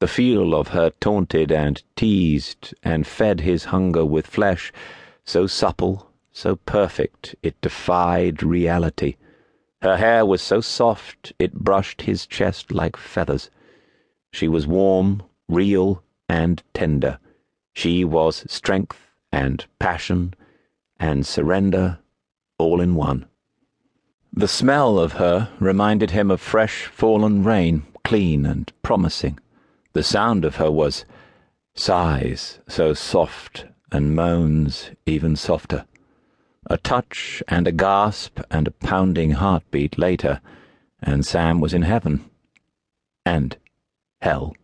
The feel of her taunted and teased and fed his hunger with flesh, so supple, so perfect it defied reality. Her hair was so soft it brushed his chest like feathers. She was warm, real, and tender. She was strength and passion and surrender all in one. The smell of her reminded him of fresh fallen rain, clean and promising. The sound of her was sighs so soft and moans even softer. A touch and a gasp and a pounding heartbeat later, and Sam was in heaven. And hell.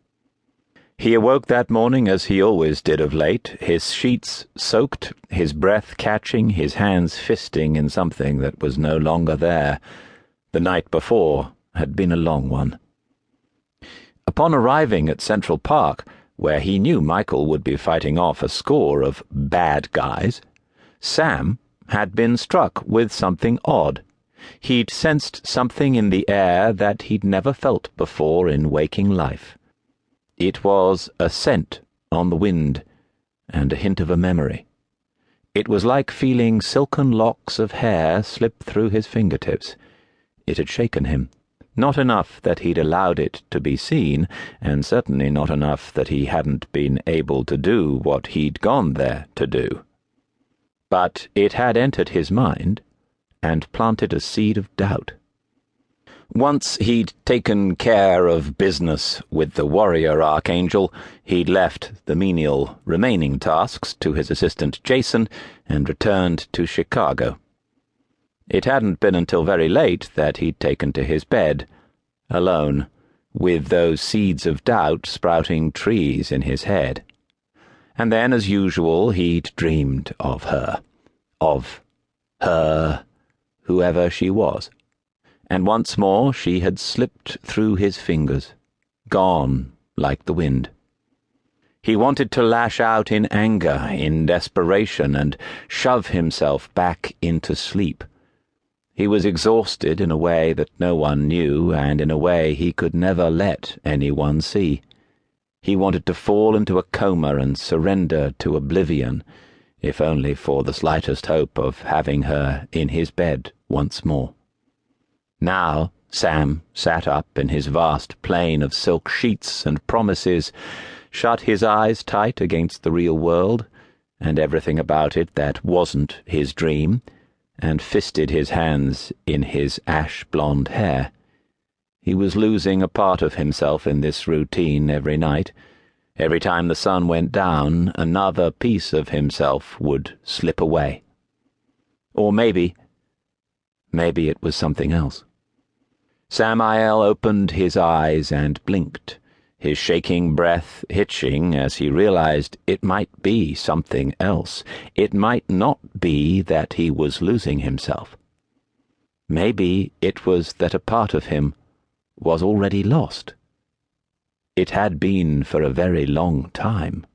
He awoke that morning as he always did of late, his sheets soaked, his breath catching, his hands fisting in something that was no longer there. The night before had been a long one. Upon arriving at Central Park, where he knew Michael would be fighting off a score of bad guys, Sam had been struck with something odd. He'd sensed something in the air that he'd never felt before in waking life. It was a scent on the wind, and a hint of a memory. It was like feeling silken locks of hair slip through his fingertips. It had shaken him. Not enough that he'd allowed it to be seen, and certainly not enough that he hadn't been able to do what he'd gone there to do. But it had entered his mind and planted a seed of doubt. Once he'd taken care of business with the Warrior Archangel, he'd left the menial remaining tasks to his assistant Jason and returned to Chicago. It hadn't been until very late that he'd taken to his bed, alone, with those seeds of doubt sprouting trees in his head. And then, as usual, he'd dreamed of her, whoever she was. And once more she had slipped through his fingers, gone like the wind. He wanted to lash out in anger, in desperation, and shove himself back into sleep. He was exhausted in a way that no one knew, and in a way he could never let anyone see. He wanted to fall into a coma and surrender to oblivion, if only for the slightest hope of having her in his bed once more. Now Sam sat up in his vast plain of silk sheets and promises, shut his eyes tight against the real world, and everything about it that wasn't his dream, and fisted his hands in his ash-blonde hair. He was losing a part of himself in this routine every night. Every time the sun went down, another piece of himself would slip away. Or maybe it was something else. Samael opened his eyes and blinked, his shaking breath hitching as he realized it might be something else. It might not be that he was losing himself. Maybe it was that a part of him was already lost. It had been for a very long time,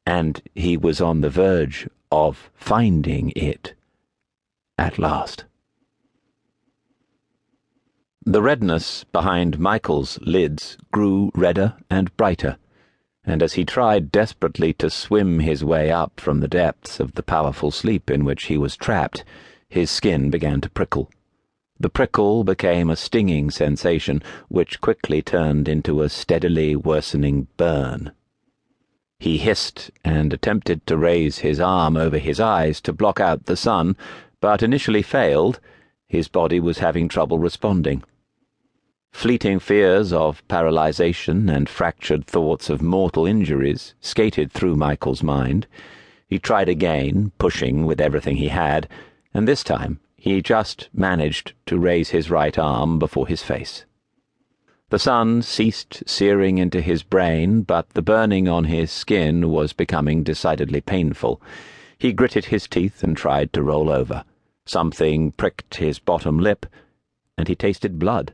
and he was on the verge of finding it at last. The redness behind Michael's lids grew redder and brighter, and as he tried desperately to swim his way up from the depths of the powerful sleep in which he was trapped, his skin began to prickle. The prickle became a stinging sensation, which quickly turned into a steadily worsening burn. He hissed and attempted to raise his arm over his eyes to block out the sun, but initially failed. His body was having trouble responding. Fleeting fears of paralyzation and fractured thoughts of mortal injuries skated through Michael's mind. He tried again, pushing with everything he had, and this time he just managed to raise his right arm before his face. The sun ceased searing into his brain, but the burning on his skin was becoming decidedly painful. He gritted his teeth and tried to roll over. Something pricked his bottom lip, and he tasted blood.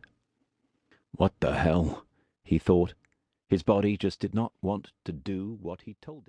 What the hell? He thought. His body just did not want to do what he told it.